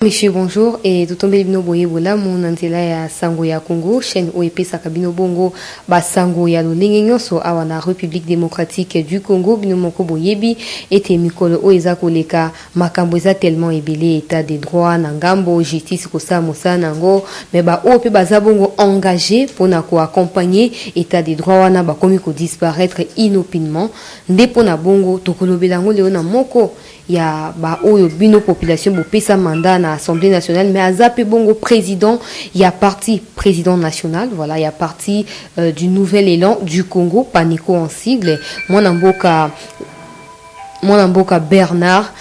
Monsieur, bonjour. Et tout tombé bino boye bola mon antela ya sango ya Congo, chaîne OEP Sakabino Bongo, ba sango ya lo so awana République démocratique du Congo, bino moko boyebi, ete mikolo oeza koleka, makambo eza tellement ebele état des droits, nangambo, justice kosa mosa nango, mais ba OEP baza bongo engagé pour na ko accompagner état des droits wana ba komi ko disparaître inopinement, ndepo na bongo tokolobelango leo na moko ya ba oyo bino population bo pesa mandat na Assemblée nationale mais azape bongo président il y a parti président national voilà il y a parti du nouvel élan du Congo Panico en sigle mwana mboka Bernard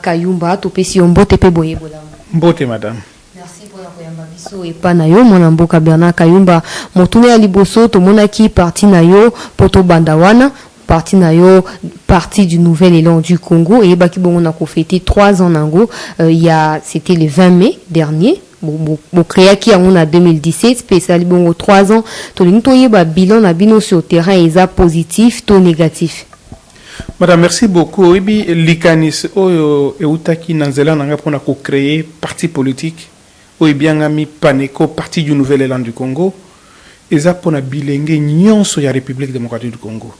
Kayumba topesi mbote pe boye bola mbote madame. Merci pour la koyamba biso et pa na yo mwana mboka Bernard Kayumba motune ya liboso to monaki parti na yo poto bandawana parti nayo parti du nouvel élan du Congo et baki bongo na ko fêté 3 ans nango c'était le 20 mai dernier bon créa qui en 2017 spécial bongo 3 ans to linto yeba bilan na bino sur terrain eza positif to négatif. Madame, merci beaucoup. Ebi likanis oyo eutaki nanzela nanga pona ko créer parti politique oyo biangami Paneco parti du nouvel élan du Congo eza pona bilenge nyonso ya République démocratique du Congo.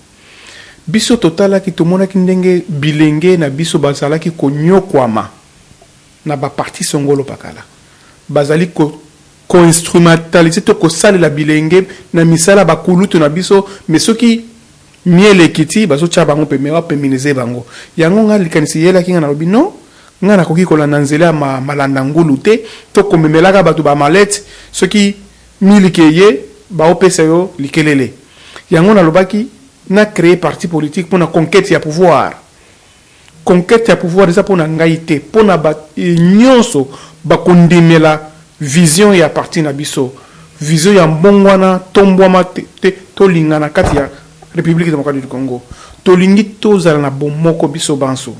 Biso totala ki tomona ki ndenge bilenge na biso bazala ki konyokwama na ba parti songolo pakala bazali ko instrumentaliser to ko sala la bilenge na misala ba kulutu na biso mais soki miele kiti bazo cha bango pe mewa pe mineze bango yango nga likanisi yela ki nga na lobi non nga na koki kola nanzela malanda ngulu te to komemelaka bato ba malette soki milikeye ba opesa yo likelele yango na lobaki na créé parti politique pour la conquête ya pouvoir. Conquête ya pouvoir déjà pour na ngaité, pour na nyonso ba kondimela vision ya parti na biso. Vision ya mbongwana tombwama to lingana kati ya République démocratique du Congo. To lingi to zala na bomoko biso banso.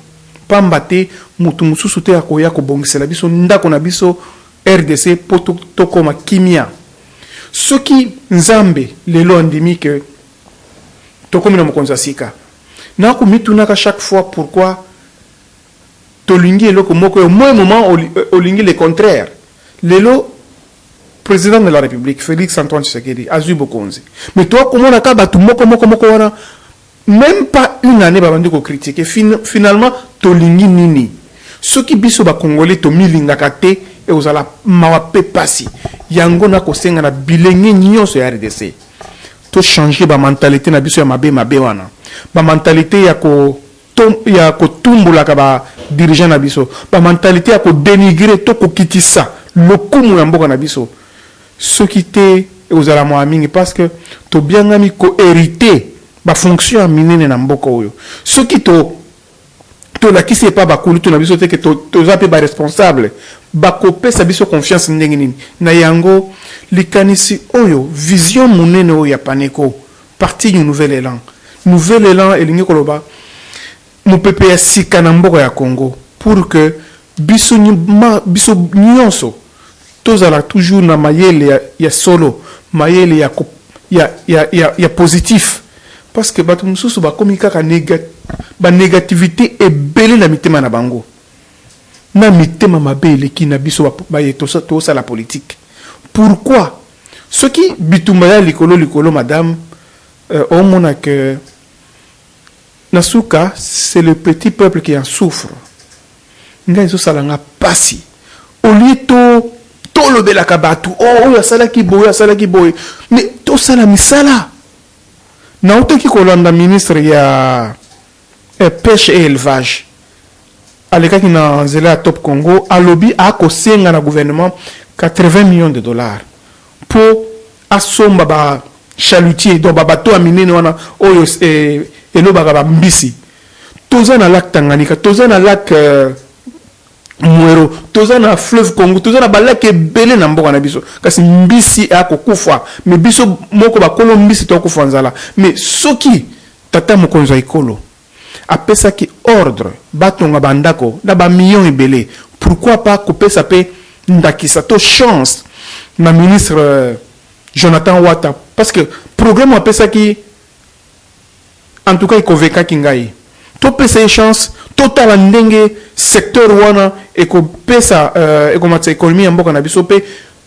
Pamba te mutu mususu te akoya ko bongisela biso ndako na biso RDC poto to koma kimia. Soki nzambe lelo ndimi que Tokomi na mokonza sika. Na ko mitunaka chaque fois pourquoi tolingi eloko moko au moins moment olingi le contraire. Lelo président de la République Félix Antoine Tshisekedi azui bokonzi. Mais toi comment na ka batu moko wana même pas une année ba bandi ko critiquer finalement tolingi nini. Soki biso ba congolais to milingaka te e ozala mawape pasi. Yango na ko senga na bilenge nyonso ya RDC. To changer ba mentalité na biso ya mabe wana ba mentalité ya ko tumbula ka ba dirigeant na biso ba mentalité ya ko dénigrer to ko kitisa lokumu ya mboka na biso soki te ozala mo amingi parce que to biangami ko hériter ba fonction minene na mboka oyo soki to la kisi pas ba kulutu na biso te que to zape ba responsable ba ko pesa biso confiance ndenge nini na yango likanisi oyo vision monene oyo ya Paneco parti du nouvel élan elingi koloba mo PPS sika na mboka ya Congo pour que biso nyonso tozala toujours na mayele ya solo mayele ya positif parce que bato mususu ba komika ka ba négativité ebele na mitema na bango na mitema mabe eleki na biso ba yeto ça la politique. Pourquoi? Ce qui bitumba likolo madame au mona que Nasuka c'est le petit peuple qui en souffre. Nga iso salanga pasi. Au lieu to lobela kabatu oh ya sala ki boy mais to sala misala. Na otoki kolanda ministre ya pêche et élevage. Aleka ki na nzela top Congo alobi a ko senga na gouvernement 80 millions de dollars pour asomba ba chalutier do ba bateau aminene wana oyo elo ba mbisi toza na lac Tanganyika toza na lac Mwero toza na fleuve Congo toza na ba lac ebele na mboka na biso kasi mbisi akokufa mais biso moko ba kolo mbisi to kufa nzala mais soki tata mokonzo ikolo apesa ki ordre batonga bandako na ba millions ebele pourquoi pas kopesa pe ndakisa to chance na ministre Jonathan Wata parce que programme apesa ki en tout cas il convainca kingai to pesa chance total ndenge secteur wana ekopesa ekomata économie ya mboka na biso pe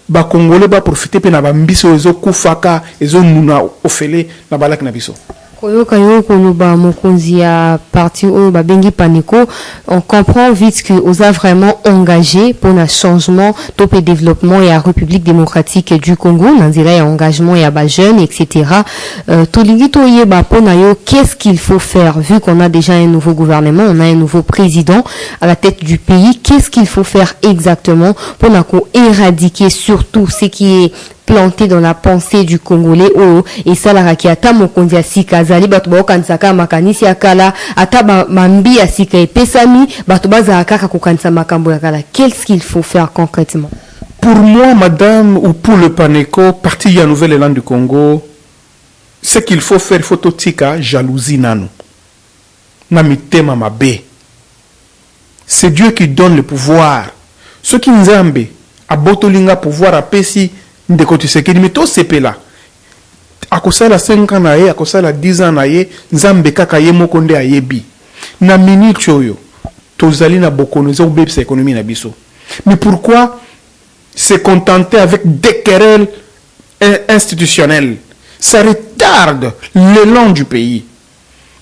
ba congolais ba profiter pe na ba mbiso ezo kufaka ezo nuna ofele na balak na biso. Koyoka yo koloba mokonzi ya parti oyo babengi Paneko, on comprend vite que vous avez vraiment engagé pour un changement top et développement et la République démocratique du Congo, on dirait engagement et à jeunes, etc. Qu'est-ce qu'il faut faire vu qu'on a déjà un nouveau gouvernement, on a un nouveau président à la tête du pays, qu'est-ce qu'il faut faire exactement pour éradiquer surtout ce qui est planté dans la pensée du Congolais et ça la rakiata mokonzi asika zali bato ba okansaka makanisi akala ata mambi asika epesami bato baza kaka kokanisa makambo ya kala. Qu'est-ce qu'il faut faire concrètement? Pour moi, madame, ou pour le Paneko, parti à Nouvelle-Élan du Congo, ce qu'il faut faire, il faut totika jalousie nanu. Namitema mabe. C'est Dieu qui donne le pouvoir. Ce qui nous ambe, à botolinga pouvoir à pesi de côté ce qui dit c'est là à cause la 5 ans naie à cause la 10 ans naie nzambe kaka ye mokonde ayebi na minute choyo tozali na bokonozo bebisa économie na biso. Mais pourquoi se contenter avec des querelles institutionnelles? Ça retarde l'élan du pays,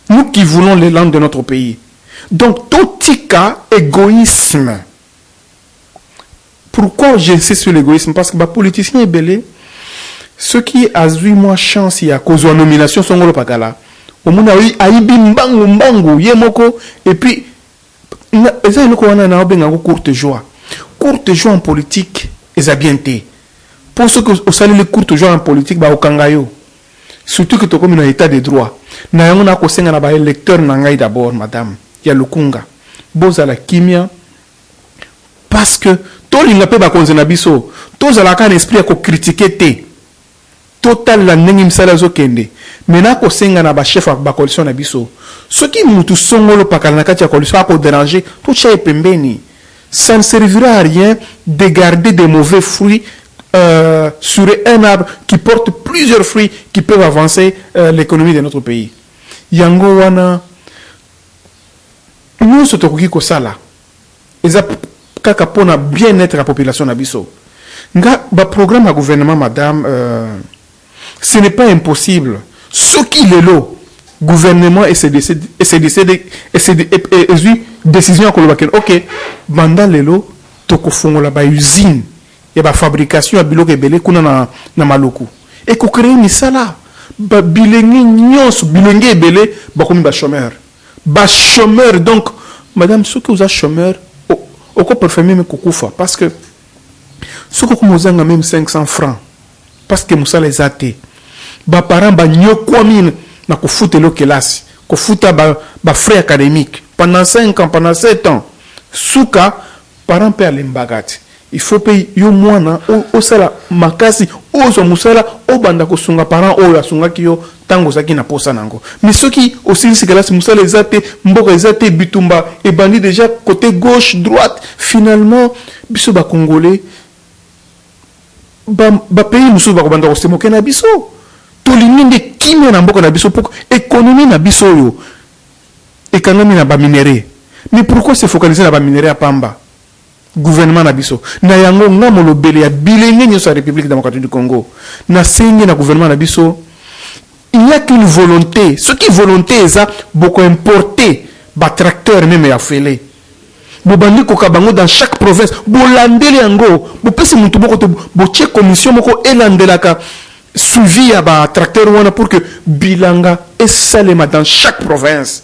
nous qui voulons l'élan de notre pays. Donc tout tika égoïsme. Pourquoi j'insiste sur l'égoïsme? Parce que les politiciens belé, ceux qui ont eu moi chance à cause de la nomination sont au Pakala. Au monde a eu aïbimbangu mbangu yemoko et puis ça nous connaît na obenga courte joie. Courte joie en politique est bien té. Pour ceux qui au salut les courtes joie en politique ba okangayo. Surtout que tu comme un état de droit. Na yango na ko senga na ba électeur na ngai d'abord madame. Ya lukunga. Boza la kimia parce que tout le monde peut konzena biso tous à la can esprit à critiquer té total la ndenge misala zo kende mena ko senga na ba chef ba coalition na biso ce qui mutu songolo pakala na kati ya coalition a ko déranger tout chez pembeni. Ça ne servira à rien de garder des mauvais fruits sur un arbre qui porte plusieurs fruits qui peuvent avancer l'économie de notre pays. Yango wana nous ce tokoki ko sala kaka pona bien-être la population na biso. Nga ba programme à gouvernement madame ce n'est pas impossible. Ce qui est là gouvernement et c'est décision à kolobaken. OK, banda lelo toko fongola ba usine et ba fabrication à biloko ebele kuna na maloku. Et ko créer misala ba bilenge nyos bilenge ebele ba komi ba chômeur. Ba chômeur donc madame ce que vous a chômeur au coup performer me kukufa parce que ce que vous avez même 500 francs parce que musa les até ba parents ba nyokwamine na kufuta lo kelasi kufuta ba frais académiques pendant 5 ans pendant 7 ans suka parents père lembagati il faut payer yo mwana o sala makasi o zo musala o banda ko sunga parents o ya sunga kiyo tango zaki na posa nango mais ceux qui aussi c'est que là musala les até mboka les até bitumba et bandi déjà côté gauche droite finalement biso ba congolais ba pays musu ba banda ko se moke na biso to lininde kimia na mboka na biso pour économie na biso yo économie na ba minerai. Mais pourquoi se focaliser na ba minerai à Pamba? Gouvernement na biso na yango ngamo lobele ya bilenge nyo sa République démocratique du Congo na sengi na gouvernement na biso. Il n'y a qu'une volonté. Ce qui volonté est ça beaucoup importer ba tracteur même ya fele. Bobandi ko kabango dans chaque province bolandele yango bopesi mutu boko to botie commission moko elandelaka suivi à ba tracteur wana pour que bilanga et salema dans chaque province.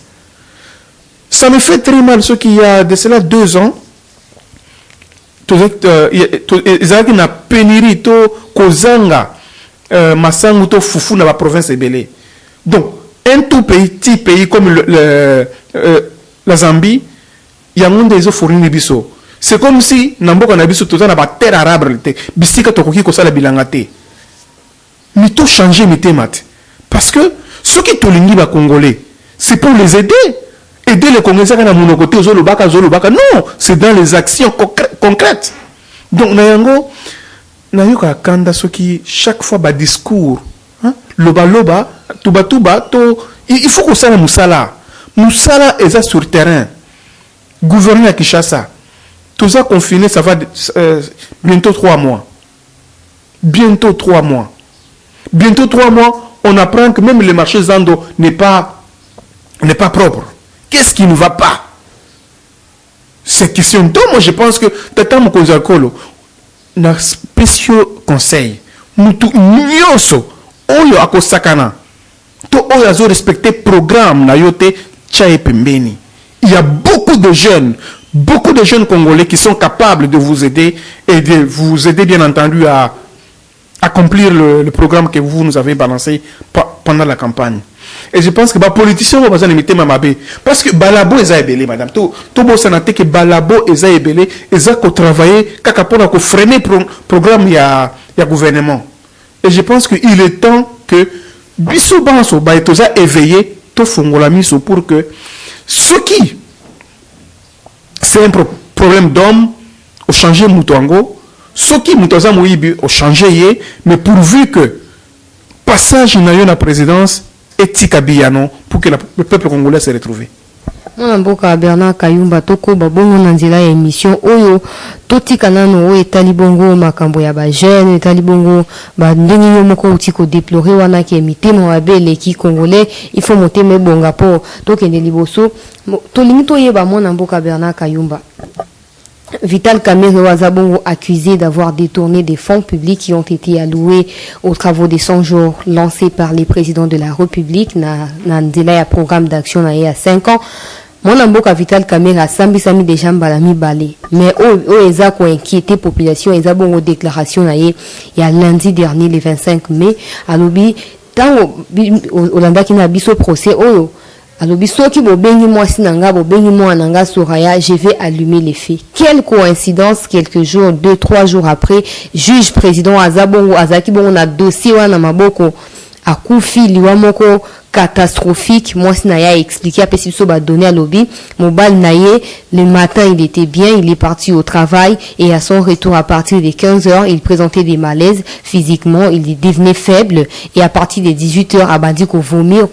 Ça me fait très mal ce qu'il y a de cela 2 ans. Ezalaki na pénurie to kozanga masangu to fufu na ba province ebele. Donc un tout petit pays comme la Zambie yango ndezo fournir biso. C'est comme si na mboka na biso toza na ba terre arabre te bisika tokoki ko sala bilanga te. Mais tout changer mitémat parce que ceux qui tolingi ba congolais c'est pour les aider. Aider les Congolais à mon côté, non, c'est dans les actions concrètes. Donc, Nayango, Nayoka Kanda, ce qui, chaque fois, bas discours, loba, tuba, il faut qu'on s'aille à Moussala. Moussala est sur le terrain. gouverner à Kinshasa. Tout ça confiné, ça va bientôt 3 mois. Bientôt 3 mois. Bientôt 3 mois, on apprend que même le marché Zando n'est pas propre. Qu'est-ce qui ne va pas? C'est question de moi, je pense que Tata Mokozakolo, na spéciaux conseils, mutu nyoso, oyo akosakana, to oyo azo respecter programme na yote tchae pembeni. Il y a beaucoup de jeunes Congolais qui sont capables de vous aider et de vous aider bien entendu à accomplir le programme que vous nous avez balancé pendant la campagne. Et je pense que les politiciens vont besoin d'imiter Mamabé. Parce que Balabo est ébélé, madame. Tout le monde que Balabo est ébélé, et ça qu'on travaille, qu'on freiner le programme, il y a gouvernement. Et je pense qu'il est temps que Bissou Banso, Baetoza éveillé, tout Fongola miso pour que ce qui, c'est un problème d'homme, au changer Moutongo, ce qui Moutoza Mouibi, au changer, mais pourvu que passage dans la présidence, et Biyano pour que le peuple congolais se retrouve. Mwana mboka Bernard Kayumba toko babongo na nzela ya émission oyo totika nano oyo etali bongo makambo ya ba jeune etali bongo ba ndenge yo moko utiko déplorer wana ke mitemo abele ki congolais il faut motema bonga po tokende liboso tolingi toyeba mwana mboka Bernard Kayumba. Vital Kamerhe Wazabongo accusé d'avoir détourné des fonds publics qui ont été alloués aux travaux des 100 jours lancés par les présidents de la République na nzela ya programme d'action na ya 5 ans. Mon mboka Vital Kamerhe a sami déjà mbalami balé. Mais eza ko inquiété population eza bongo déclaration na ye ya lundi dernier le 25 mai alobi tango Olanda ki na biso procès oyo alobi soki bobengi mwasi nanga bobengi mwana nanga Soraya, je vais allumer les faits. Quelle coïncidence, quelques jours, 2-3 jours après, juge président Azabongo Azaki bongo na dossier wana maboko akufi liwa moko catastrophique. Mwasi na ya expliqué après si so ba donné à lobby mobile naye le matin il était bien, il est parti au travail et à son retour à partir des 15h il présentait des malaises physiquement, il devenait faible et à partir des 18h a bandi qu'on vomir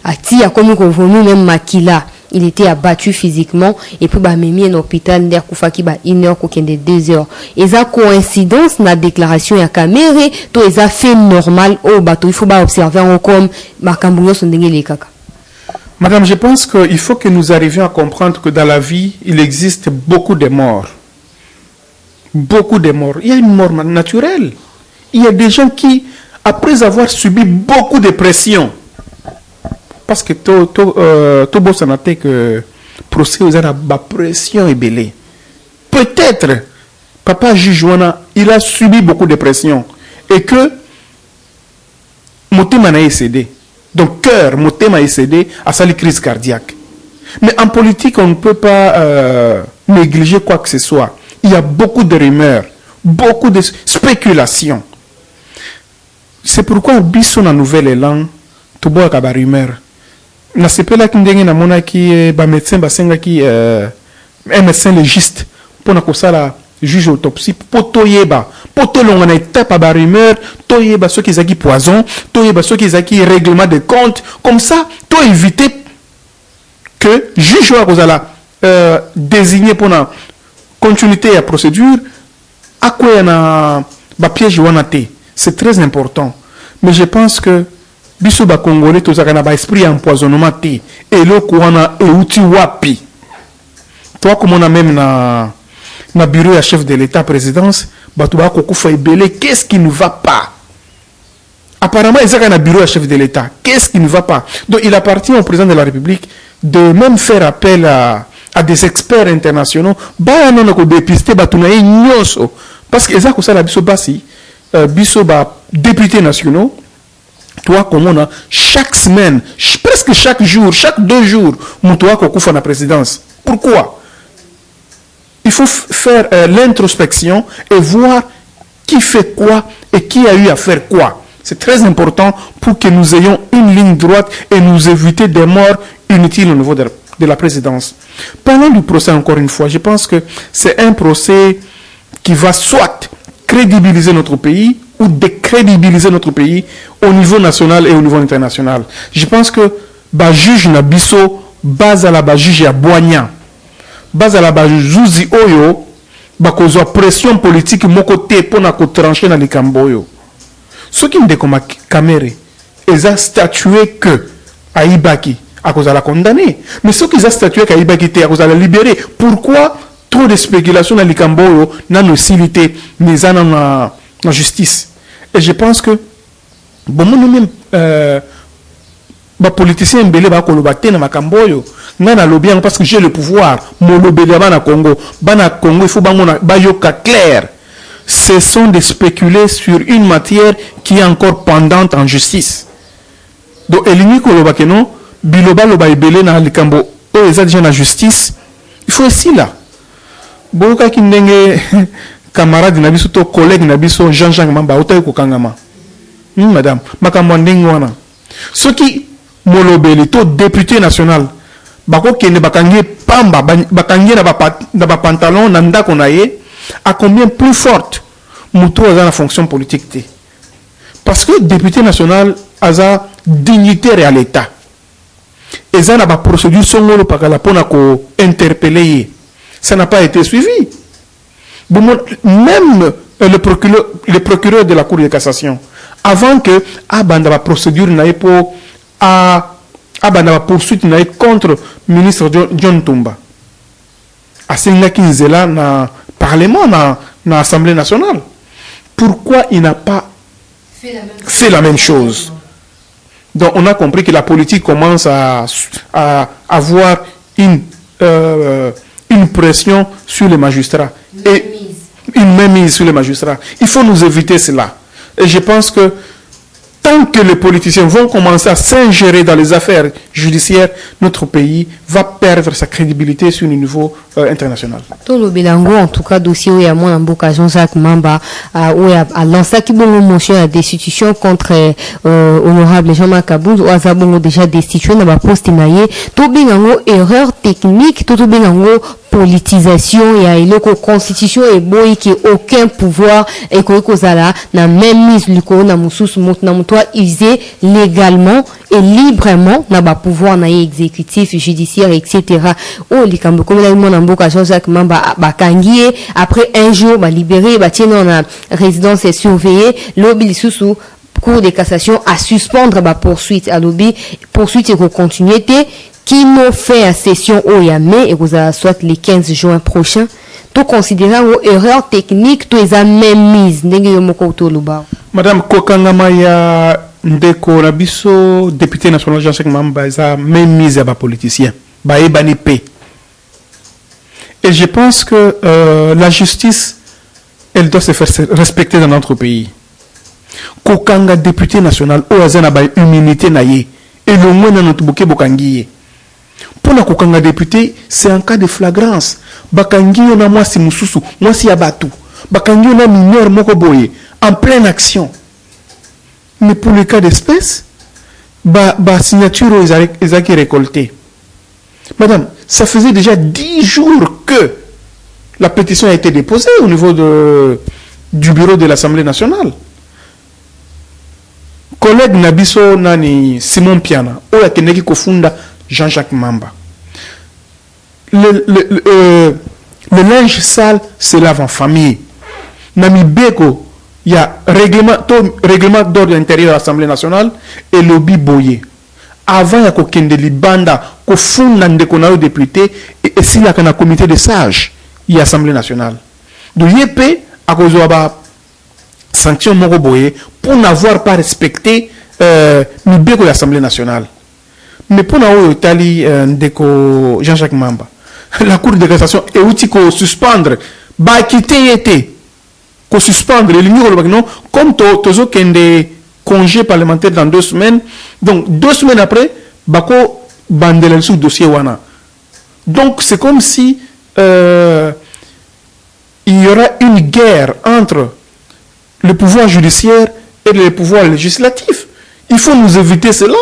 a ti a comme qu'on vomir même makila. Il était abattu physiquement et puis bah mimi en hôpital d'air koufaki bah 1h kokende 2h. Et ça coïncidence na déclaration ya Kamerhe to eza fait normal au bateau il faut bah observer comme makambuyo sondenge les kaka. Madame, je pense qu'il faut que nous arrivions à comprendre que dans la vie, il existe beaucoup de morts. Beaucoup de morts. Il y a une mort naturelle. Il y a des gens qui, après avoir subi beaucoup de pression, parce que tout beau s'en a été que procès aux la pression est belée. Peut-être, papa juge il a subi beaucoup de pression et que Motema n'a cédé. Donc cœur, Motema a cédé à sa crise cardiaque. Mais en politique, on ne peut pas négliger quoi que ce soit. Il y a beaucoup de rumeurs, beaucoup de spéculations. C'est pourquoi Bissou na nouvel élan, tout beau à rumeur. Na sepela ki ndenge na mona ki ba médecin basenga ki un médecin légiste pour na kosala juge autopsie pour toyeba pour tolonga na étape ba rumeur toyeba ceux qui zaki poison toyeba ceux qui zaki règlement de compte comme ça to éviter que juge wa kozala désigné pour na continuité à procédure akoya na ba piège wana te. C'est très important, mais je pense que biso ba congolais tozaka na ba esprit empoisonnement te et le kwana e uti wapi toi comme on a même na bureau à chef de l'état présidence bato ba kokufa ebele. Qu'est-ce qui ne va pas? Apparemment ils ont un bureau à chef de l'état. Qu'est-ce qui ne va pas? Donc il appartient au président de la République de même faire appel à des experts internationaux ba non ko dépister bato na nyonso parce que ça ko ça la biso basi biso ba députés nationaux. Toi, comme on a chaque semaine, presque chaque jour, chaque 2 jours, Moutoua Kokoufa na présidence. Pourquoi? Il faut faire l'introspection et voir qui fait quoi et qui a eu à faire quoi. C'est très important pour que nous ayons une ligne droite et nous éviter des morts inutiles au niveau de la présidence. Parlons du procès encore une fois. Je pense que c'est un procès qui va soit crédibiliser notre pays ou décrédibiliser notre pays au niveau national et au niveau international. Je pense que ba juge na biso base à la ba juge à Boignan. bazala bazuzi oyo bakozwa pression politique moko te mpona kotranche na likambo oyo soki ndeko Kamere eza statué que aibaki akozala condamné mais soki eza statué que aibaki te akozala libéré. Pourquoi trop de spéculation na likambo oyo nano esili te neza na justice? Et je pense que bon même politiciens mbele bakoloba te na makambo oyo nga na lobi parce que j'ai le pouvoir molobeli bana Congo il faut bangona bayoka clair. Ce sont de spéculer sur une matière qui est encore pendante en justice. Donc elingi koloba que non biloba loba ebele na likambo oyo eza déjà na justice. Il faut aussi là boka ki ndenge camarade na biso to collègue na biso Jean-Jacques Mamba otayi kokangama madame makambo ndenge wana soki molobeli to député national bako kende bakangi pamba bakangi na ba pantalon na ndako na ye à combien plus forte muto aza na fonction politique te parce que député national aza dignitaire à l'état eza na ba procédure songolo pakala pona ko interpeller. Ça n'a pas été suivi. Même le procureur de la Cour de cassation, avant que la procédure n'aille pour la poursuite contre le ministre John Tumba, à Sénat na Parlement, na l'Assemblée nationale. Pourquoi il n'a pas fait la même chose? Donc on a compris que la politique commence à avoir une pression sur les magistrats et une mainmise sur les magistrats. Il faut nous éviter cela. Et je pense que tant que les politiciens vont commencer à s'ingérer dans les affaires judiciaires, notre pays va perdre sa crédibilité sur le niveau international. Tout le bilango, en tout cas, dossier où il y a moins d'occasion, Jacques Mamba, où il y a lancé qui bon motion la destitution contre honorable Jean-Marc Kabouz, où Azabongo déjà destitué dans la poste naïe. Tout bilango, erreur technique, tout bilango, politisation, il y a une constitution et boy qui aucun pouvoir et que na même mise luko na mususu na mutwa usé légalement et librement na ba pouvoir na exécutif judiciaire etc. Oh likambo comme la mon amboka Jean-Jacques Mamba bakangié après un jour ba libéré ba tiena na résidence surveillée lobby lisusu Cour de cassation à suspendre ba poursuite à lobby poursuite et continuité qui nous fait à session au Yamé et vous a soit le 15 juin prochain, tout considérant vos erreurs techniques, tout les a même mises. Madame Kokangama ya ndeko Rabiso, député national Jean-Jacques Mamba, ils a même mise à bas politiciens. Baébani P. Et je pense que la justice, elle doit se faire respecter dans notre pays. Kokanga député national, Oazana ba humilité naïe. Et le moins dans notre bouquet bokangiye. Pour la kokanga député, c'est un cas de flagrance. Bakangi on a moi si mususu, moi si abatu. Bakangi on a mineur moko boye en pleine action. Mais pour le cas d'espèce, signature ils ont récolté. Madame, ça faisait déjà 10 jours que la pétition a été déposée au niveau du bureau de l'Assemblée nationale. Collègue Nabiso Nani Simon Piana, Oya Keneki Kofunda Jean-Jacques Mamba. Le linge sale se lave en famille. Nami Beko, il y a règlement d'ordre intérieur de l'Assemblée nationale et lobby boye. Avant, il y a Kokende Libanda, Kofunda Ndekonao député et s'il y a un comité de sages, il y a l'Assemblée nationale. Donc, Yépe, à cause de sanction Moroboye, pour n'avoir pas respecté Mibeko l'Assemblée nationale. Mais pour n'avoir Italie Jean-Jacques Mamba, la Cour de cassation est outil qu'on suspendre, bah quitter été, qu'on suspendre, comme tozo kende congé parlementaire dans 2 semaines, donc 2 semaines après, bako bandel sous dossier wana. Donc c'est comme si il y aura une guerre entre le pouvoir judiciaire et le pouvoir législatif. Il faut nous éviter cela.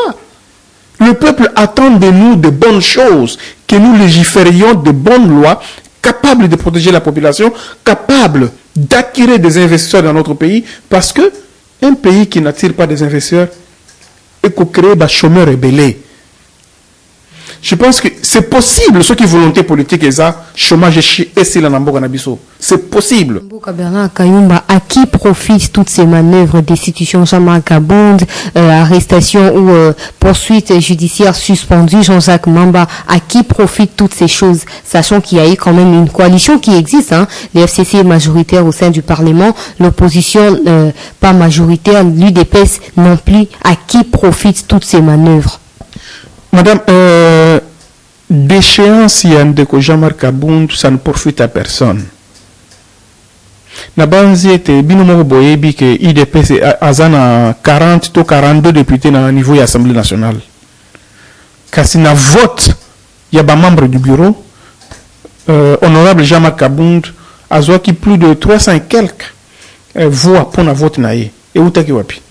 Le peuple attend de nous de bonnes choses, que nous légiférions de bonnes lois, capables de protéger la population, capables d'attirer des investisseurs dans notre pays, parce que un pays qui n'attire pas des investisseurs est qu'on crée des chômeurs rebellés. je pense que c'est possible, ceux qui volonté politique et ça, chômage et c'est c'est possible. Bernard Kayumba, à qui profitent toutes ces manœuvres destitution Jean-Marc Kabund, arrestation ou poursuite judiciaire suspendue Jean-Jacques Mamba, à qui profitent toutes ces choses, sachant qu'il y a eu quand même une coalition qui existe, hein? Le FCC est majoritaire au sein du Parlement, l'opposition pas majoritaire, l'UDPS non plus, à qui profitent toutes ces manœuvres? Madame, déchéance Yandeko Jean-Marc Kabund, ça ne profite à personne. Nabanzi était binomoko boyebi que IDPS azana 40 to 42 députés na niveau de l'Assemblée nationale. Kasi na vote ya ba membre du bureau honorable Jean-Marc Kabund azwa ki plus de 300 et quelques voix pour na vote na ye et utaki wapi.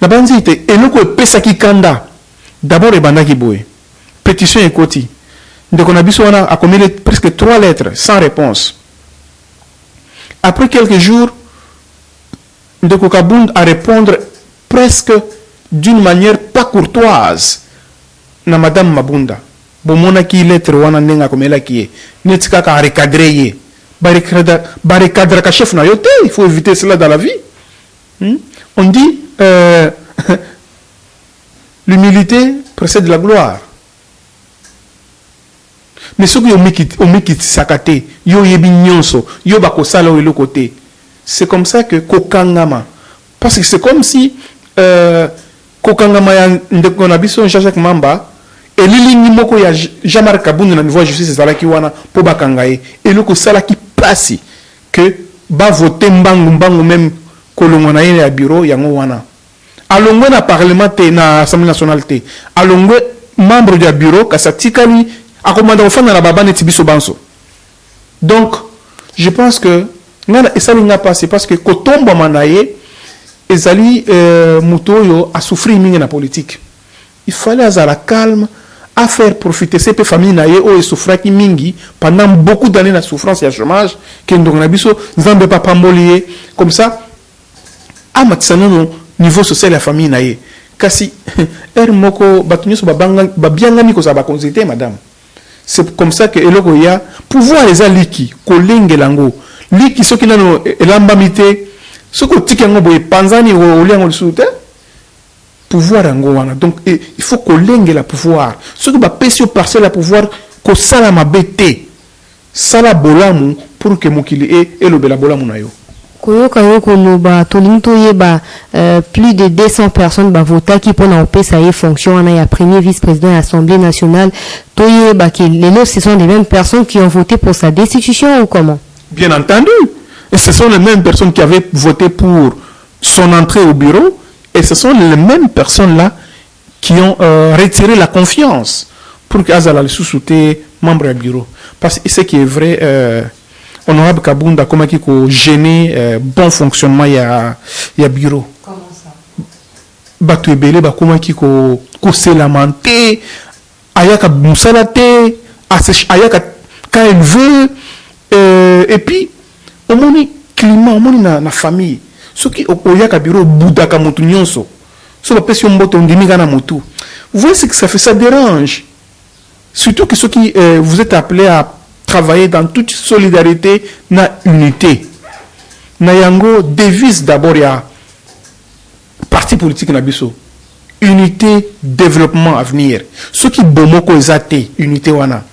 Nabanzi était eloko pesaki kanda d'abord ebandaki boye pétition ekoti ndeko na biso wana a commis presque 3 lettres sans réponse. Après quelques jours, Ndeko Kabund a répondre presque d'une manière pas courtoise na Madame Mabunda. Bomona ki lettre wana nenga komela ki netika ka recadrer ye. Ba recadrer ka chef na yote, il faut éviter cela dans la vie. On dit l'humilité précède la gloire. Mais ceux qui ont mis sakate, yo yebi nyonso, yo bako sala ou côté. C'est comme ça que kokangama. Parce que c'est comme si kokangama ya ndeko na biso Jean-Jacques Mamba et lili moko ya Jean-Marc Kabund na niveau justice zala ki wana po bakangaye et loko sala ki pasi que ba voter mbangu même kolongo na ye ya bureau yango wana. Alongwe na parlement te na Assemblée nationale te. Alongwe membre du bureau kasatikali donc, je pense que ça n'a pas passé parce que Kotombo Manaye ezali Mutoyo a souffert dans la politique. Il fallait à la calme à faire profiter ces familles naye ou souffrent qui mingi pendant beaucoup d'années la souffrance et le chômage que nous avons Zambé papa molié comme ça à matisano niveau social la famille naye kasi moko batunyo so babanga miko za ba consulter madame. C'est comme ça que eloko ya pouvoir les aliki kolenge lango liki soki nano elambamite soko tikango boye panzani o liango lisute pouvoir yango wana donc il faut kolenge la pouvoir soki ba pesio parcelle la pouvoir ko sala mabete sala bolamu pour que mokili e lobela bolamu na yo koyoka yoko loba tolinto yeba plus de 200 personnes ba vota qui pour na opesa ye fonction na ya premier vice-président de l'Assemblée nationale toyeba que les lots ce sont les mêmes personnes qui ont voté pour sa destitution ou comment? Bien entendu, et ce sont les mêmes personnes qui avaient voté pour son entrée au bureau et ce sont les mêmes personnes là qui ont retiré la confiance pour qu'Azala le sous-souté membre du bureau parce que ce qui est vrai honorable Kabunda comment qui ko gêner bon fonctionnement ya bureau. Comment ça? Batu ebele ba comment qui ko se lamenter ayaka musalate ayaka quand il veut et puis au moni climat au moni na famille ceux qui oyaka bureau budaka mutu nyonso so ba pesi mboto ndimika na mutu vous voyez ce que ça fait, ça dérange surtout que ceux qui vous êtes appelés à travailler dans toute solidarité na unité na yango devise d'abord ya parti politique na biso unité développement avenir ceux qui bomoko ezate unité wana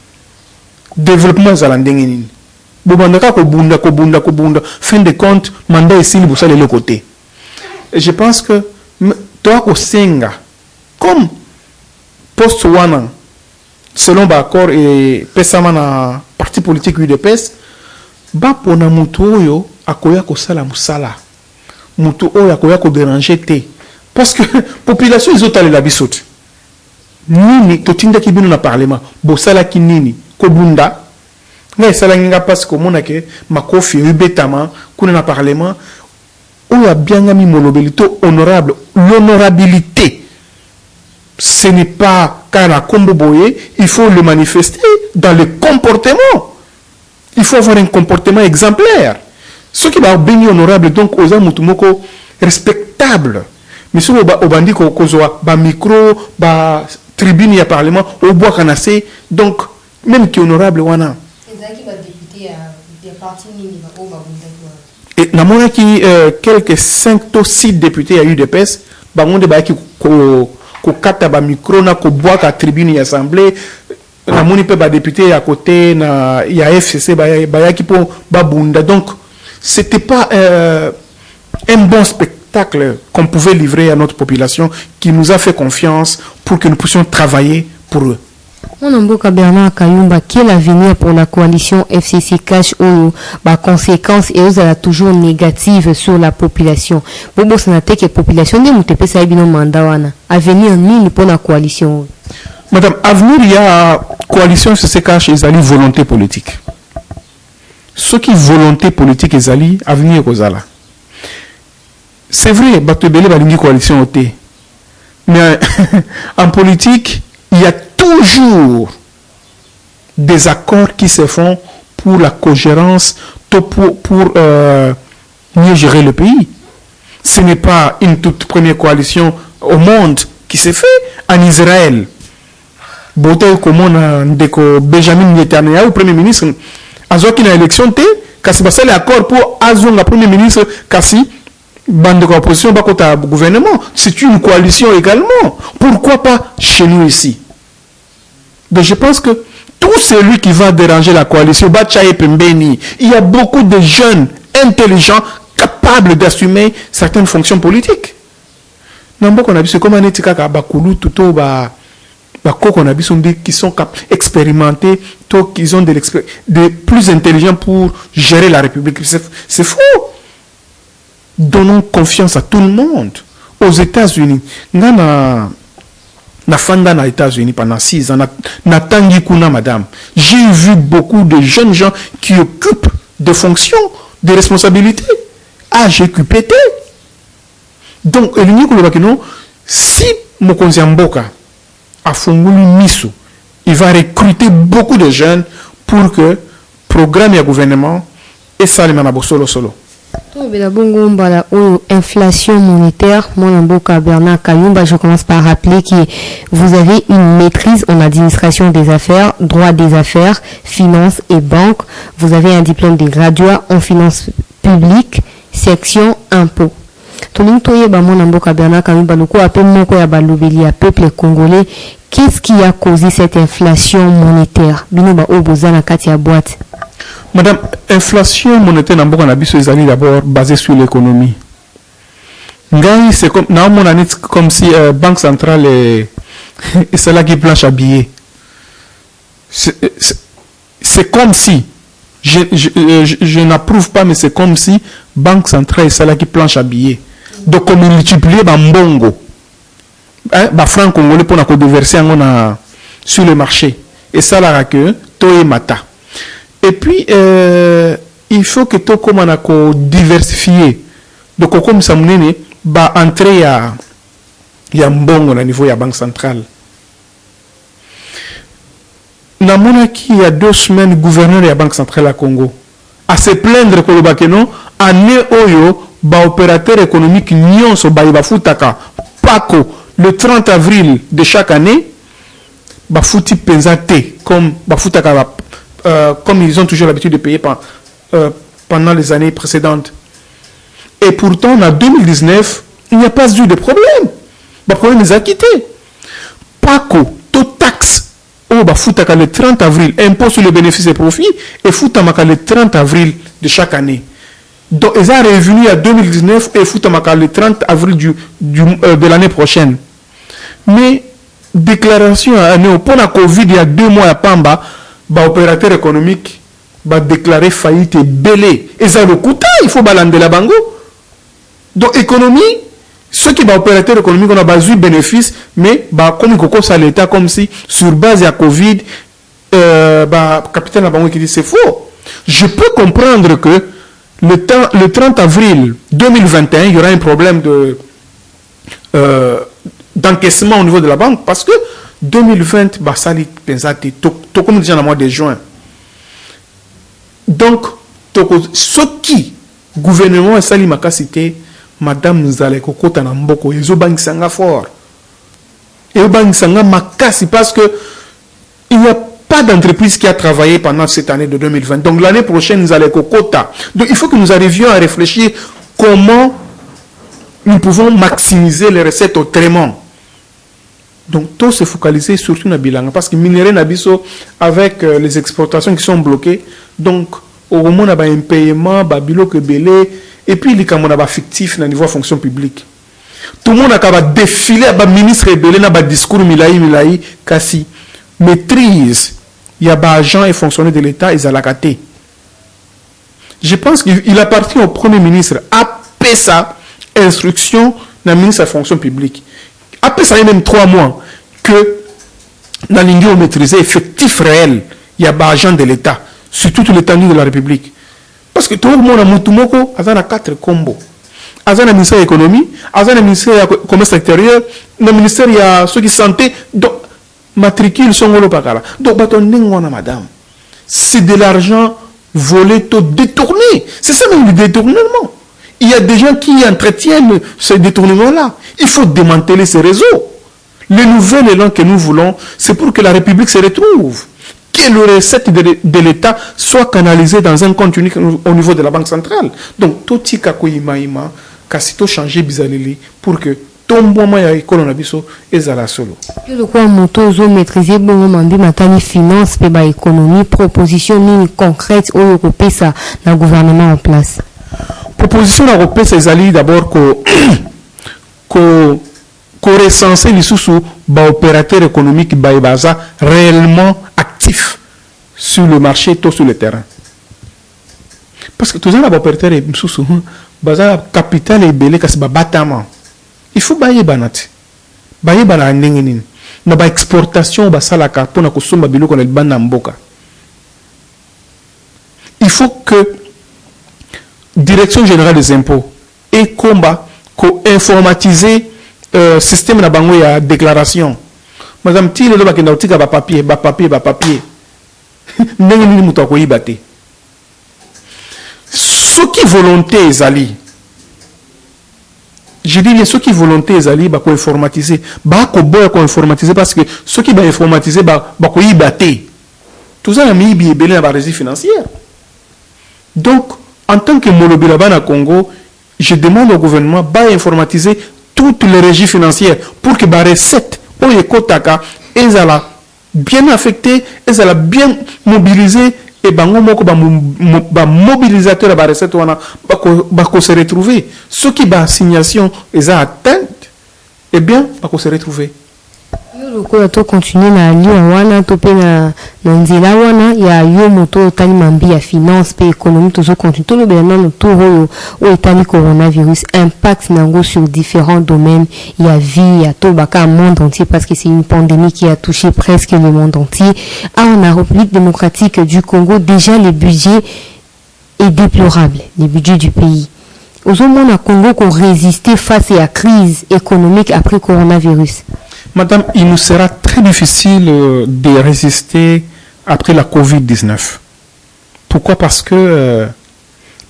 développement za ndenge nini bobandaka ko bunda fin de compte mandat esili bosala le côté et je pense que toi ko senga comme poste wana selon l'accord et pesama na parti politique UDPS ba pona mutu oyo akoya ko sala musala mutu oyo akoya ko déranger te parce que population izotale la bisote nini totinda ki bino na parlement bo sala ki nini ko bunda nga sala nga parce que mona ke makofi ubetama kuna na parlement oyo abianga mi molobelito honorable l'honorabilité ce n'est pas car la combo boye, il faut le manifester dans le comportement. Il faut avoir un comportement exemplaire. Ce qui va bien honorable, donc, aux amutumoko respectable. Mais ce qui va dire qu'on a un micro, tribune ya parlement au bois canacé donc même qui honorable wana et namona qui quelques 5 to 6 députés à UDPS bangonde ba ki ko kata ba micro na ko bois ka tribune ya assemblée namoni pe ba député à côté na ya FCC ba ki po ba bunda donc c'était pas un bon spectacle qu'on pouvait livrer à notre population qui nous a fait confiance pour que nous puissions travailler pour eux. Mon amboka Bernard Kayumba, quel avenir pour la coalition FCC cache ou bah conséquences et eux a toujours négatives sur la population. Bobo sanate que population de mutepe sa bino mandawana. Avenir ni pour la coalition. Madame, avenir il y a coalition FCC cache et zali volonté politique. Ce qui volonté politique et zali avenir kozala. C'est vrai, batebele balingi coalition oté. Mais en politique, il y a toujours des accords qui se font pour la cohérence, pour mieux gérer le pays. Ce n'est pas une toute première coalition au monde qui s'est fait en Israël. Bote comme ndeko Benjamin Netanyahu, premier ministre, azoki na élection té, kasi basali accord pour azonga premier ministre kasi bande de opposition bakota gouvernement. C'est une coalition également. Pourquoi pas chez nous ici? Donc je pense que tout celui qui va déranger la coalition, il y a beaucoup de jeunes intelligents capables d'assumer certaines fonctions politiques. C'est comme un étika bakulu tuto qui sont expérimentés, qui ont des plus intelligents pour gérer la République. C'est faux. Donnons confiance à tout le monde. Aux États-Unis, na fanda na États-Unis pendant 6 ans, na tangi kuna madame. J'ai vu beaucoup de jeunes gens qui occupent des fonctions, des responsabilités. AGQPT. Donc, si Mokonzi Mboka a fongulu misu, il va recruter beaucoup de jeunes pour que programme et gouvernement et ça les manabo solo. Inflation monétaire, mon amboka Bernard Kayumba, je commence par rappeler que vous avez une maîtrise en administration des affaires, droit des affaires, finance et banque. Vous avez un diplôme de graduat en finance publique, section impôts. Mon amboka Bernard Kayumba, le peuple congolais, qu'est-ce qui a causé cette inflation monétaire? Binoba Obozana Katia boîte. Madame, inflation monétaire dans beaucoup d'habitudes d'abord basée sur l'économie. C'est comme si Banque centrale est celle qui planche à billets. C'est comme si, je n'approuve pas, mais c'est comme si Banque centrale est celle qui planche à billets. Donc, on multiplie par mbongo. Bah, franc congolais pour nous déverser sur le marché. Et ça, là, que toi mata. Et puis, il faut que tout comme on a diversifié. Donc, comme ça, on va entrer à mbongo au niveau de la Banque centrale. Dans mon qui il y a 2 semaines, gouverneur de la Banque centrale à Congo à se plaindre que le bakeno année oyo ba opérateur économique nyon so ba futaka pako le 30 avril de chaque année ba futi pensate comme ba futaka comme ils ont toujours l'habitude de payer pendant les années précédentes. Et pourtant, en 2019, il n'y a pas eu de problème. Le problème les a quittés. Paco, tout taxe, foutaka le 30 avril, impôt sur les bénéfices et profits, et foutamaka le 30 avril de chaque année. Donc, ils ont revenu à 2019 et foutamaka le 30 avril de l'année prochaine. Mais, déclaration à année, pour la Covid, il y a 2 mois à Pamba, opérateur économique va déclarer faillite et belé. Et ça le coûte, il faut balander la bango. Donc, économie, ceux qui sont opérateurs économiques, on a besoin de bénéfices, mais comme il ça l'État, comme si sur base de la Covid, capitaine la bango qui dit c'est faux. Je peux comprendre que le 30 avril 2021, il y aura un problème d'encaissement au niveau de la banque parce que 2020, ça li pensate tout comme déjà dans le mois de juin. Donc, ce qui gouvernement et sali makasité, madame Nzale kokota na mboko, ils ont bank sanga fort. Et Bangsanga Makasi, parce que il n'y a pas d'entreprise qui a travaillé pendant cette année de 2020. Donc l'année prochaine, nous allons au quota. Donc il faut que nous arrivions à réfléchir comment nous pouvons maximiser les recettes autrement. Donc tout se focaliser surtout dans Bilanga. Parce que minerai Nabiso, avec les exportations qui sont bloquées, donc au moment où on a un paiement, babilo que belé, et puis il y a fictif dans le niveau fonction publique. Tout le monde a défilé à ministre rebelle dans le discours Milaï, Kassi. Maîtrise, il y a des agents et fonctionnaires de l'État, ils ont la caté. Je pense qu'il appartient au Premier ministre, après sa instruction, dans le ministre de la fonction publique. Après ça, il y a même 3 mois, que dans l'Union maîtrisé, effectif réel, il y a des agents de l'État, sur toute l'étendue de la République. Parce que tout le monde a Moutoumoko, il y a 4 combos. Il y a le ministère de l'économie, il y a le ministère du commerce extérieur, le ministère de ceux qui santé, donc matricule sont au Pakala. Donc, madame, c'est de l'argent volé, détourné. C'est ça même le détournement. Il y a des gens qui entretiennent ce détournement-là. Il faut démanteler ces réseaux. Le nouvel élan que nous voulons, c'est pour que la République se retrouve. Que les recettes de l'État soient canalisées dans un compte unique au niveau de la Banque centrale. Donc, tout ce qui est changé bizarrement pour que tout le monde ait école et à la solo. Le quoi moto zo maîtriser bon mambi matani finance pe ba économie proposition ni concrète au européen ça dans gouvernement en place. Proposition européenne c'est ali d'abord que recenser les sous ba opérateurs économiques ba baza réellement actifs sur le marché tout sur le terrain. Parce que tous les opérateurs sous baza capital et belé kasi ba batama. Il faut bailler banat. Bailler bana ndengeni. Na ba exportation ba salaka pour na kusomba biloko na bana mboka. Il faut que Direction générale des impôts et combat ko informatiser système na bango ya déclaration. Madame Tile lo bakenda utika ba papier. Ndengeni muto ko yibate. Ce qui volonté ezali. Je dis bien ceux qui volonté ezali ba ko informatiser, ba ko boya ko informatiser parce que ceux qui ba informatiser ba ko yibate. Tout ça na mi bi belé na ba régie financière. Donc en tant que Molobilabana Congo, je demande au gouvernement d'informatiser toutes les régies financières pour que les recettes, elles soient bien affectées, elles soient bien mobilisées et les mobilisateurs de recettes vont se retrouver. Ceux qui ont assignation, ils ont atteinte, eh bien, vont se retrouver. Lokola to continuer na liwa wana to pe na nzela wana ya yo moto tani mambi ya finance pe économie toujours continue to le bena no to o etani coronavirus impact nango sur différents domaines il y a vie ya to baka monde entier parce que c'est une pandémie qui a touché presque le monde entier. En République démocratique du Congo déjà le budget est déplorable, le budget du pays. Aux hommes à Congo qu'on résisté face à la crise économique après coronavirus. Madame, il nous sera très difficile de résister après la Covid-19. Pourquoi? Parce que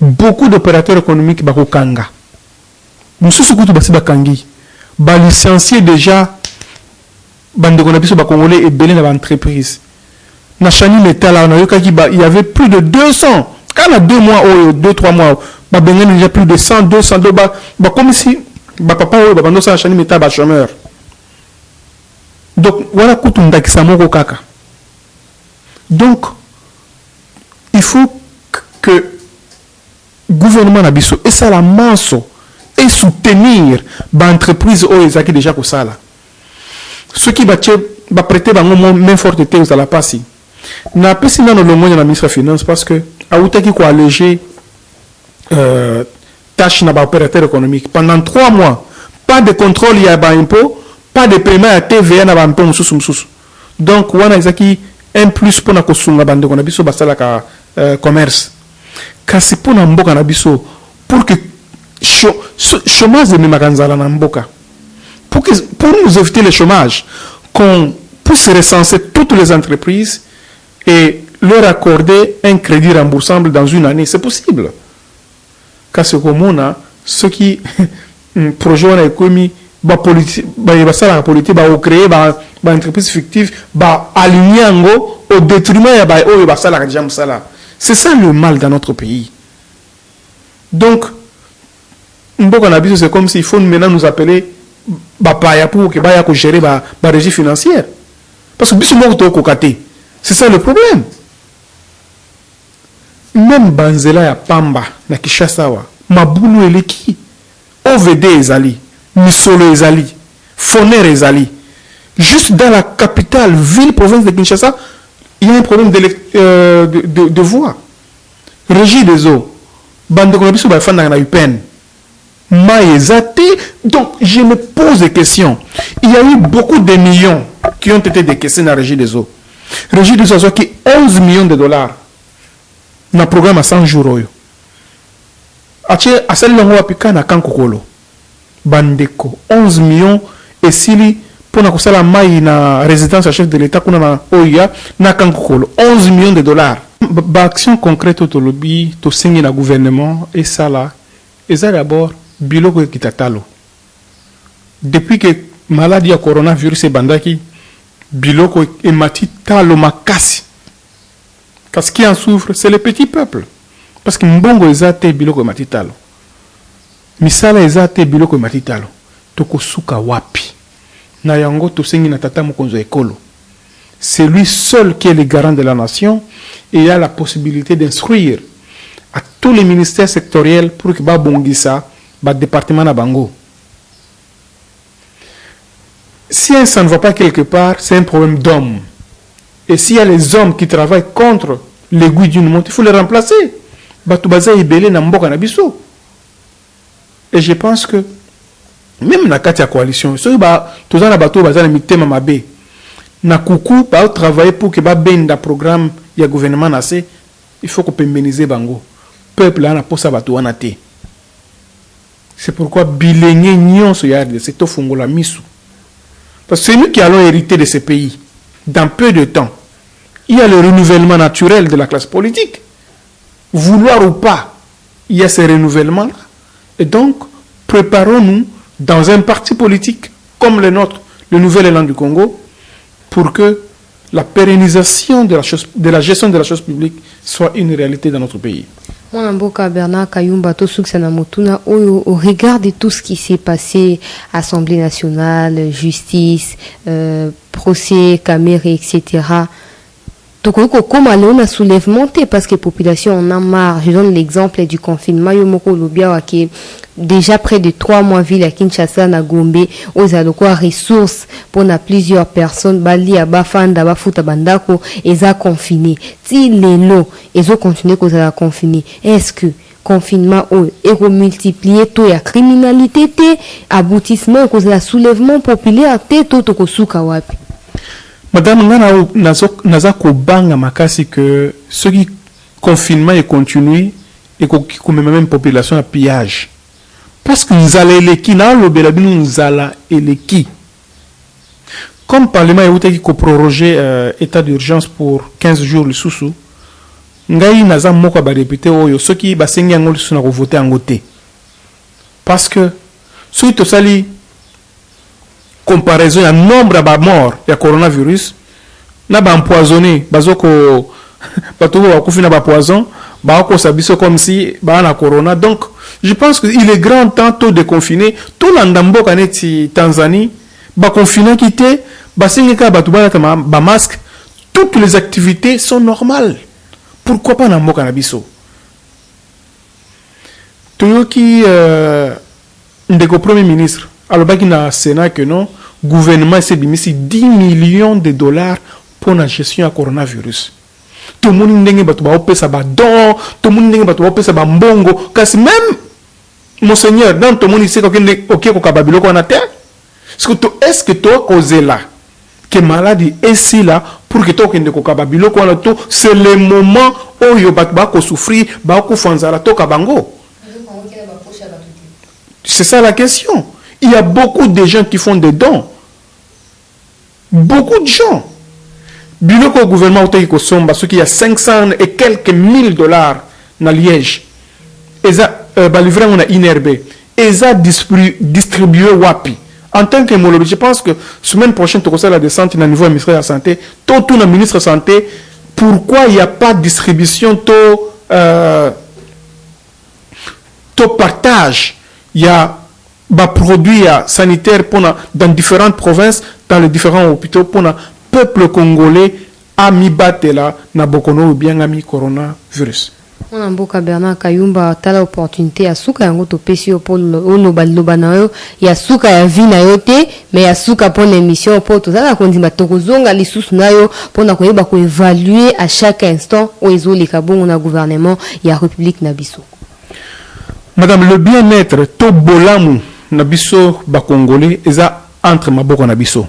beaucoup d'opérateurs économiques bakokanga. Nous sommes surtout bakangi. Ba licencié déjà bande konabiso ba congolais et belé na entreprise. Na chani métal là, il y avait plus de 200. Quand on a 2 mois ou 2-3 mois, ba bengen déjà plus de 100, 200 ba comme si ba papa ou ba bando sa chani métal ba chômeur. Donc, voilà kaka. Donc, il faut que le gouvernement Nabiso et ça la masse et soutenir l'entreprise qui déjà comme ça là. Ceux qui va prêter main forte aux à la passe. N'a pas si dans le monde de la ministre des Finances parce que a outé qui quoi alléger tâche na opérateur économique pendant 3 mois. Pas de contrôle il y a pas impôt. Pas de paiement à TVA na bampe mususu. Donc wana ezaki un plus pour na kosunga bande ko na biso basala ka commerce. Kasi pour na mboka na biso pour que chômage de makanzala na mboka. Pour nous éviter le chômage, qu'on puisse recenser toutes les entreprises et leur accorder un crédit remboursable dans une année, c'est possible. Kasi ko mona ceux qui projet na ekomi ba politique ba ça la politique ba créer ba entreprise fictive ba aligner ngo au détriment ya ba oyo ba ça la déjà musala. C'est ça le mal dans notre pays. Donc c'est comme s'il faut maintenant nous appeler Bapaya pour que Baya gérer la régie financière. Parce que c'est ça le problème. Même Banzela ya Pamba, na Kinshasa, Mabulu eleki, OVD ezali, Misolo ezali, Foner ezali. Juste dans la capitale, ville, province de Kinshasa, il y a un problème de voix. Régie des eaux. Bande de ba fanda na UPN. Donc, je me pose des questions. Il y a eu beaucoup de millions qui ont été décaissés dans la Régie des eaux. Régie des eaux qui 11 millions de dollars dans le programme à 100 jours. À celle longue apika na kankokolo. Bandeko 11 millions et si pour na la maille na résidence à chef de l'État kuna na oya na kankokolo 11 millions de dollars. Ba action concrète au lobby to signer na gouvernement et ça là et ça d'abord biloko kitatalo. Depuis que maladie à coronavirus est bandaki, biloko emati talo makasi. Parce qui en souffre, c'est le petit peuple. Parce que mbongo ezate biloko emati talo. Misala ezate biloko emati talo. Toko suka wapi. Na yango to sengi na tata mokonzo ekolo. C'est lui seul qui est le garant de la nation et il a la possibilité d'instruire à tous les ministères sectoriels pour que babongisa département à Bango. Si ça ne va pas quelque part, c'est un problème d'hommes. Et s'il y a les hommes qui travaillent contre l'aiguille d'une montre, il faut les remplacer. Et je pense que même dans la coalition, tous les bateaux na coucou ba travailler pour que ba ben da programme ya gouvernement nassé, il faut qu'on pérenniser Bango. Peuple là na posa bateau anate. C'est pourquoi bilingue nyon so ya c'est to fungola misu. Parce que c'est nous qui allons hériter de ce pays dans peu de temps. Il y a le renouvellement naturel de la classe politique. Vouloir ou pas, il y a ce renouvellement là. Et donc, préparons-nous dans un parti politique comme le nôtre, le Nouvel Élan du Congo, pour que la pérennisation de la gestion de la chose publique soit une réalité dans notre pays. Mwanamboka Bernard Kayumba Tosuksana Motuna, au regard de tout ce qui s'est passé, Assemblée nationale, justice, procès, caméra, etc., donc, comme on a soulèvement, parce que la population en a marre. Je donne l'exemple du confinement. Yomoko Lubia, qui est déjà près de 3 mois, ville à Kinshasa, na Gombe, aux allocations ressources pour plusieurs personnes, Bali, Abafanda, Bafuta, Bandako, et ça confiné. Si les lots, ils ont continué qu'on a confiné. Est-ce que confinement est remultiplié tout la criminalité, aboutissement, cause la soulèvement populaire, tout au Kosukawapi? Madame, naza kobanga makasi que ce qui confinement est continué et qu'on met même population à pillage. Parce que nous allons les qui, nous allons les qui. Comme le Parlement est prorogé état d'urgence pour 15 jours le sous-sous, ngai naza moko ba député oyo ceux qui ba sengi ngol suna ko voter en côté. Parce que suite au sali comparaison à nombre de morts de coronavirus na ba empoisonné bazoko bato ba kufina ba poison ba ko sabiso comme si ba na corona. Donc je pense qu'il est grand temps tôt de confiner tout l'andambo kaneti Tanzanie ba confiner quitter ba singika ba tuba ba masque, toutes les activités sont normales. Pourquoi pas na mboka na biso toyoki ndeko premier ministre alobaki na Sénat que non, gouvernement s'est bimisi 10 millions de dollars pour la gestion du coronavirus. Tout le monde ndenge bato ba opesa ba don, tout le monde ndenge bato ba opesa ba mbongo, kasi même monseigneur dans tout le monde sait ko kababilo ko na terre. Est-ce que toi causé là que maladie est si là pour que toi kende ko kababilo ko na to, c'est le moment où yo bato ba ko souffrir, ba ko fanzala to kabango. C'est ça la question. Il y a beaucoup de gens qui font des dons. Beaucoup de gens. Biloko au gouvernement au Somba, ce qui y a 500 et quelques mille dollars dans Liège. Et ça, livré on a inerbé. Et ça distribué wapi. En tant que Molobi, je pense que semaine prochaine, tu conseilles la descente au niveau du ministère de la Santé, tout le ministre de la Santé, pourquoi il n'y a pas de distribution, partage, il y a des produits sanitaires dans différentes provinces, dans les différents hôpitaux, pour le peuple congolais, à mi-batela, na bokono ou bien à mi-coronavirus. On a beaucoup Bernard Kayumba tala opportunité à souka yango to pesi pour loba na yo ya souka ya vie na yo te mais ya souka pour l'émission pour tout ça kondima tokozonga lisusu na yo pour na koyeba ko évaluer à chaque instant o ezoleka bongo na gouvernement ya République na biso. Madame, le bien-être to bolamu na biso ba congolais eza entre maboko na biso.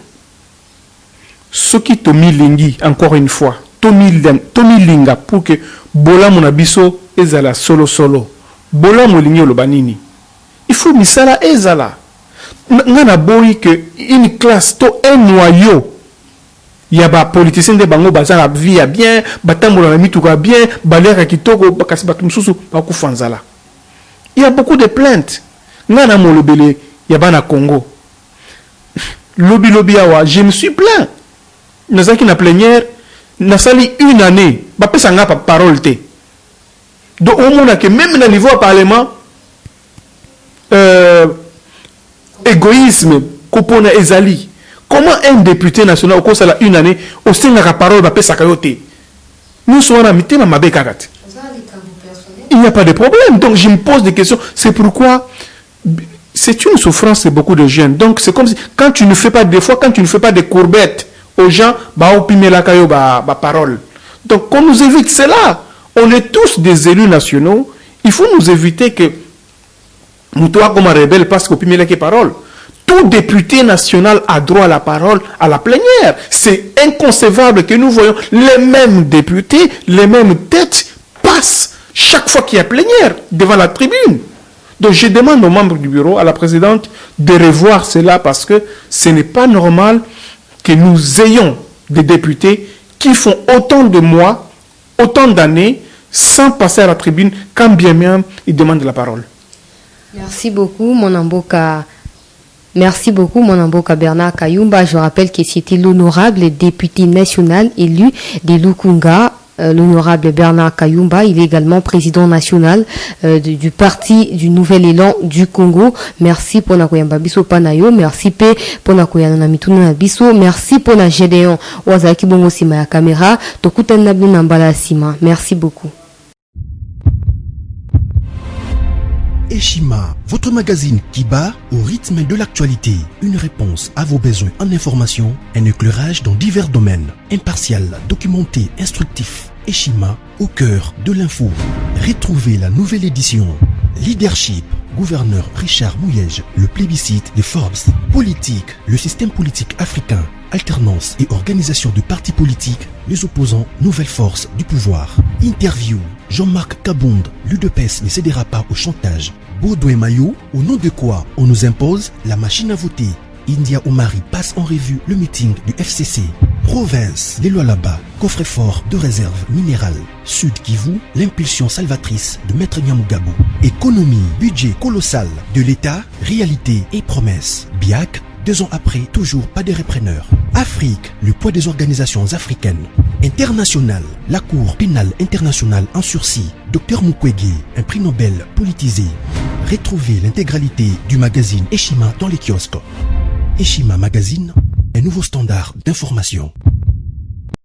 Ce qui to milingi encore une fois to milinga pour que bolamu na biso ezala solo bolamu lingi lo banini il faut misala ezala ngana boyi que une classe to un noyau ya ba politicien de bango bazala vie ya bien batambola na mituka bien balera kitoko bakasi batu mususu bakufanzala. Il y a beaucoup de plaintes ngana molobele ya bana Congo lobi awa je me suis plaint nazaki na plénière na sali une année ba pesa nga parole te. Donc, au moins, que même au niveau du Parlement, égoïsme, Kopona Ezali, comment un député national, au cours de une année, au sein de la parole, va payer sa carotte? Nous sommes en mité, ma bécarat. Il n'y a pas de problème. Donc, je me pose des questions. C'est pourquoi c'est une souffrance de beaucoup de jeunes. Donc, c'est comme si, quand tu ne fais pas des fois, quand tu ne fais pas des courbettes aux gens, bah, opime la caillou, bah, parole. Donc, qu'on nous évite cela. On est tous des élus nationaux. Il faut nous éviter que nous, toi, comme un rebelle, parce qu'au premier qui parole. Tout député national a droit à la parole à la plénière. C'est inconcevable que nous voyons les mêmes députés, les mêmes têtes passent chaque fois qu'il y a plénière devant la tribune. Donc je demande aux membres du bureau, à la présidente, de revoir cela parce que ce n'est pas normal que nous ayons des députés qui font autant de mois, autant d'années, sans passer à la tribune, quand bien même ils demandent la parole. Merci beaucoup, mon amboka. Merci beaucoup, mon amboka Bernard Kayumba. Je rappelle que c'était l'honorable député national élu de Lukunga, l'honorable Bernard Kayumba. Il est également président national du parti du Nouvel Élan du Congo. Merci pour la koyamba biso panayo. Merci pour la koyana mituna biso. Merci pour la Gédéon. Wazaki bongo sima ya caméra. Tokuta nablu nambala sima. Merci beaucoup. Eshima, votre magazine qui bat au rythme de l'actualité. Une réponse à vos besoins en information, un éclairage dans divers domaines. Impartial, documenté, instructif. Eshima, au cœur de l'info. Retrouvez la nouvelle édition. Leadership, gouverneur Richard Mouyej, le plébiscite de Forbes. Politique, le système politique africain. Alternance et organisation de partis politiques, les opposants, nouvelle force du pouvoir. Interview, Jean-Marc Kabound, l'UDPS ne cédera pas au chantage. Baudouin Maillot, au nom de quoi on nous impose la machine à voter. India Omari passe en revue le meeting du FCC. Province, les lois là-bas, coffre-fort de réserve minérale. Sud Kivu, l'impulsion salvatrice de Maître Nyamugabo. Économie, budget colossal de l'État, réalité et promesses. BIAC, 2 ans après, toujours pas de repreneurs. Afrique, le poids des organisations africaines. International, la Cour pénale internationale en sursis. Dr Mukwege, un prix Nobel politisé. Retrouvez l'intégralité du magazine Eshima dans les kiosques. Eshima Magazine, un nouveau standard d'information.